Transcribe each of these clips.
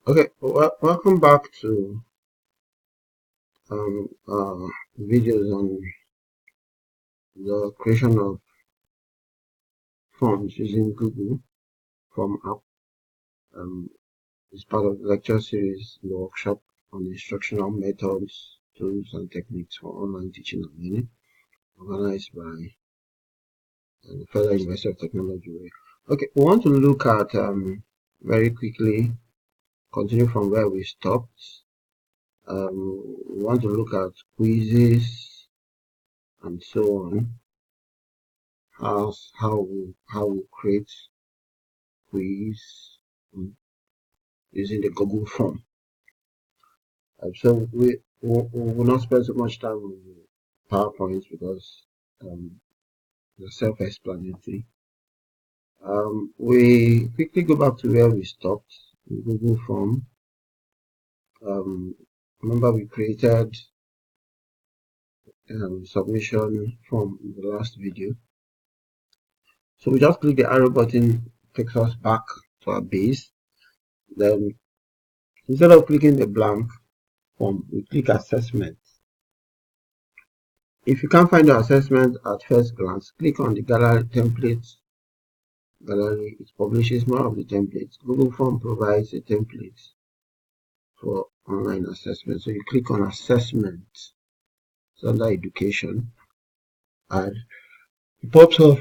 Okay, welcome back to videos on the creation of forms using Google Form app. It's part of the lecture series in the workshop on instructional methods, tools, and techniques for online teaching and learning, organized by the Federal University of Technology. Okay, we want to look at very quickly, continue from where we stopped. We want to look at quizzes and so on. How we create quiz using the Google form. So we will not spend so much time on PowerPoint because they're self-explanatory. We quickly go back to where we stopped in Google form. Remember we created submission form in the last video. So we just click the arrow button, takes us back to our base. Then instead of clicking the blank form, we click assessment. If you can't find your assessment at first glance, click on the gallery templates gallery. It publishes more of the templates. Google Form provides a template for online assessment. So you click on assessment. It's under education, and it pops up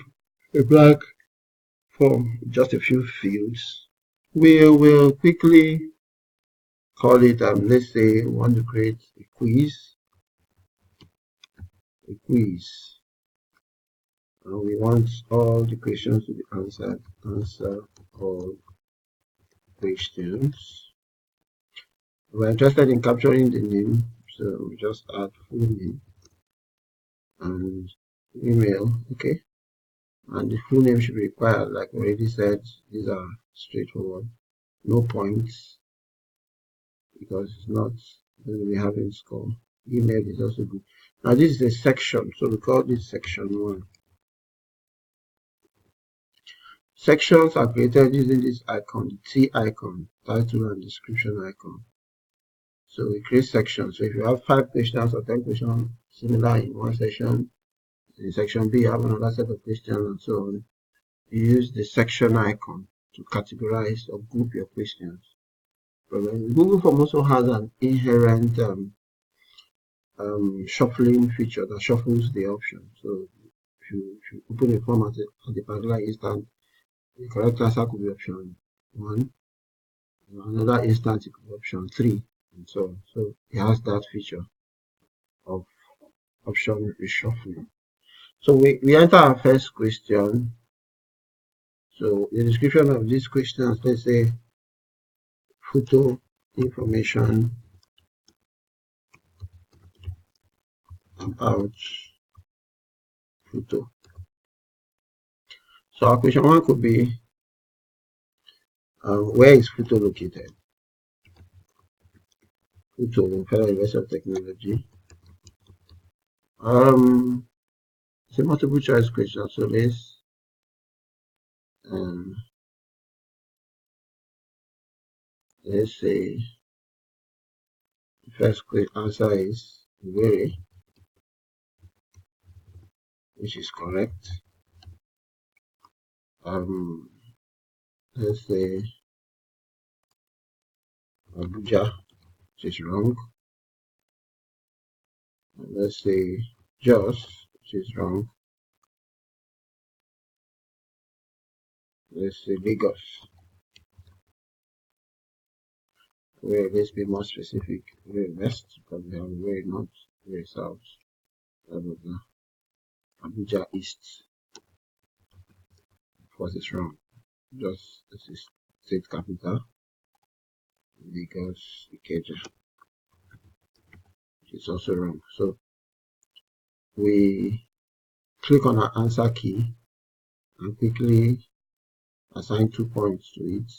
a blank form, just a few fields. We will quickly call it, let's say we want to create a quiz. And we want all the questions to be answered. Answer all questions. We're interested in capturing the name, so we just add full name and email. Okay, and the full name should be required. Like I already said, these are straightforward, no points because it's not going to be having score. Email is also good. Now this is a section, so we call this section 1. Sections are created using this icon, the T icon, title and description icon. So we create sections. So if you have 5 questions or 10 questions similar in one section, in section B you have another set of questions and so on. You use the section icon to categorize or group your questions. Google Form also has an inherent shuffling feature that shuffles the options. So if you open a form at the particular instant, the correct answer could be option 1. Another instance it could be option 3, and so on. So it has that feature of option reshuffling. So we enter our first question. So the description of these questions, let's say photo information about FUTO. So our question 1 could be, where is FUTO located? FUTO, Federal University of Technology. It's a multiple choice question, so let's say the first answer is Owerri, which is correct. Let's say Abuja, which is wrong. Let's say Jos, which is wrong. Let's say Lagos. Where, let's be more specific, very west, because we have very north, very south, blah blah blah. Abuja East. Of course, it's wrong. Just this is state capital. Lagos, Ikeja, which is also wrong. So we click on our answer key and quickly assign 2 points to it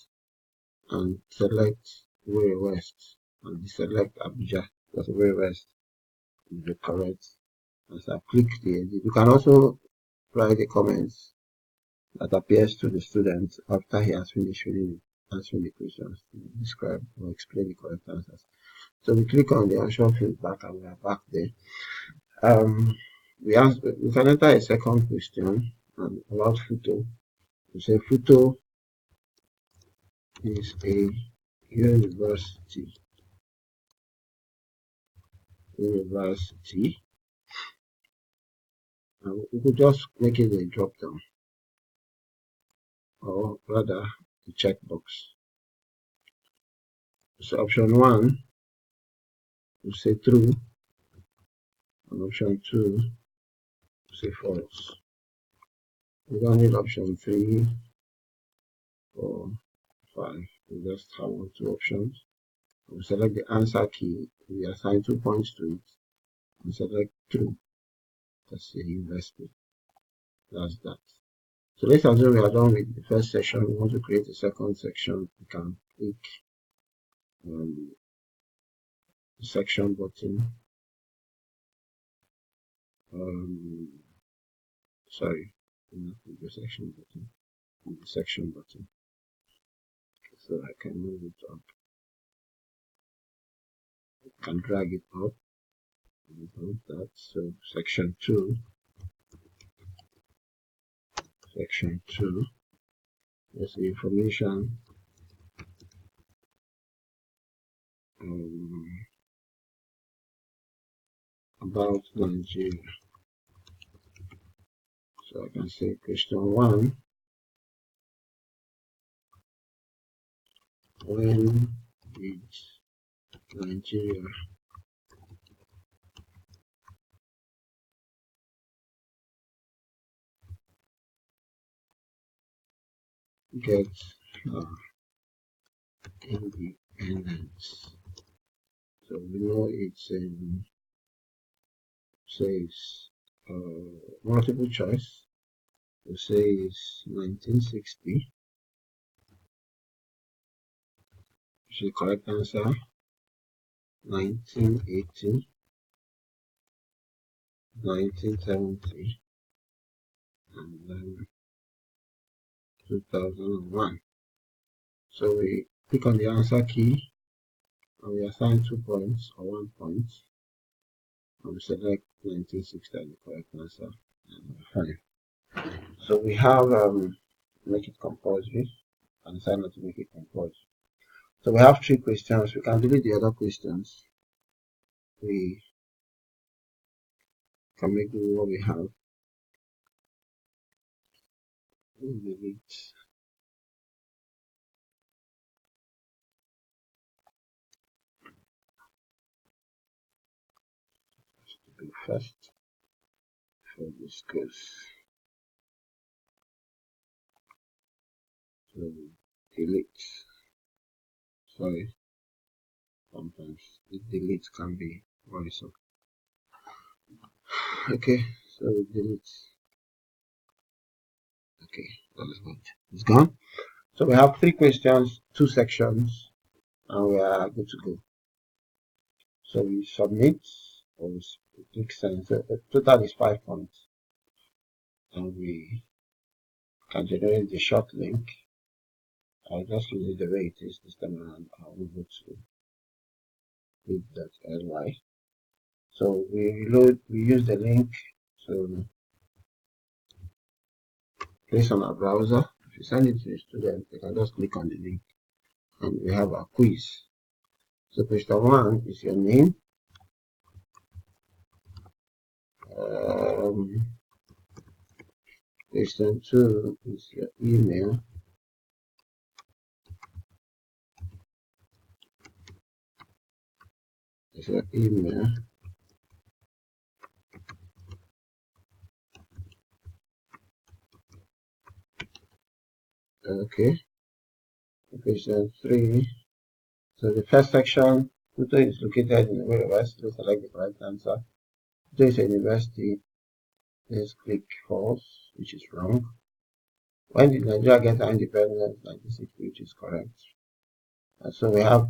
and select Owerri West and deselect Abuja because Owerri West is the correct answer. Click the edit. You can also write the comments that appears to the student after he has finished filling it. answering the questions, describe or explain the correct answers. So we click on the answer field back and we are back there. We can enter a second question about FUTO. We say FUTO is a university. We could just make it a drop down, or rather a checkbox. So option 1 will say true, and option 2 will say false. We don't need option 3, 4, 5. We just have 2 options. We select the answer key. We assign 2 points to it and select true. That's a university. That's that. So let's assume we are done with the first section. We want to create a second section. We can click the section button. Sorry, not the section button. The section button. So I can move it up. I can drag it up. Move that. So section 2. Section 2. There's the information about Nigeria. So I can say question 1. When did Nigeria get independence? So we know it's says multiple choice. We say it's 1960. Which is the correct answer. 1980, 1970, and then 2001. So we click on the answer key and we assign 2 points or 1 point, and we select 1960 as the correct answer. And 5. So we have make it compulsory and decide not to make it compulsory. So we have 3 questions. We can delete the other questions. We can make do what we have. Delete. To be first for this course. So delete. Sorry. Sometimes the delete can be worrisome. Okay, so delete. Okay, that is good. It's gone. So we have 3 questions, 2 sections, and we are good to go. So we submit, or we click send. So the total is 5 points, and we can generate the short link. I'll just use it the way it is this time around. I'll move it to bit.ly. So we use the link to place on our browser. If you send it to a student, they can just click on the link and we have a quiz. So question 1 is your name. Question 2 is your email. Is your email. Okay. Question 3. So the first section, FUTO is located in the West. Please select the correct answer. FUTO is a university. Let's click false, which is wrong. When did Nigeria get our independence? 1960, which is correct. And so we have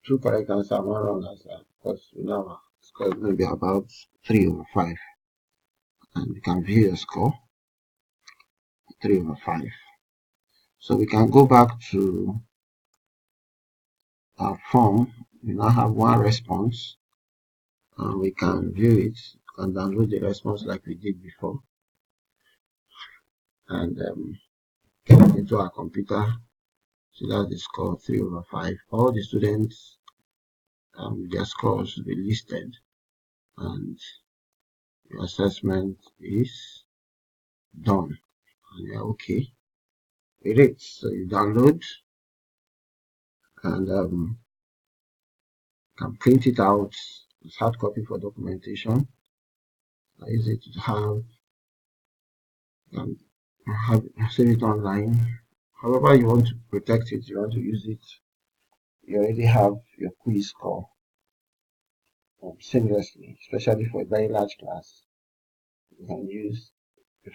2 correct answers, 1 wrong answer, because we know our score is going to be about 3/5. And we can view the score 3/5. So we can go back to our form, we now have one response, and we can view it and download the response like we did before, and get it into our computer. So that's the score 3/5. All the students, their scores will be listed, and the assessment is done, and you're okay with it. So you download, and can print it out as hard copy for documentation. I use it to save it online. However you want to protect it, you want to use it, you already have your quiz score seamlessly, especially for a very large class. You can use the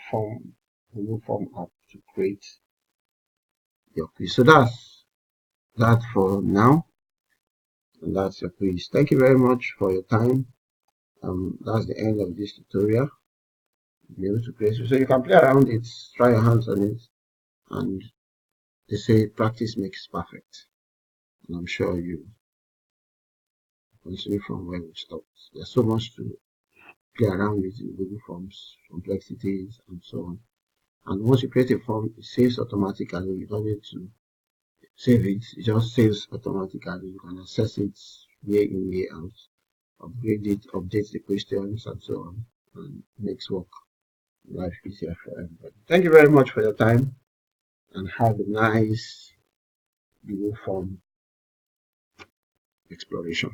Google Form app to create your quiz. So that's that for now, and that's your quiz. Thank you very much for your time. That's the end of this tutorial. Be able to create, so you can play around it, try your hands on it, and they say practice makes perfect. And I'm sure you continue from where we stopped. There's so much to play around with in Google Forms, complexities, and so on. And once you create a form, it saves automatically. You don't need to save it. It just saves automatically. You can access it year in, year out, upgrade it, update the questions, and so on, and makes life easier for everybody. Thank you very much for your time, and have a nice Google Form exploration.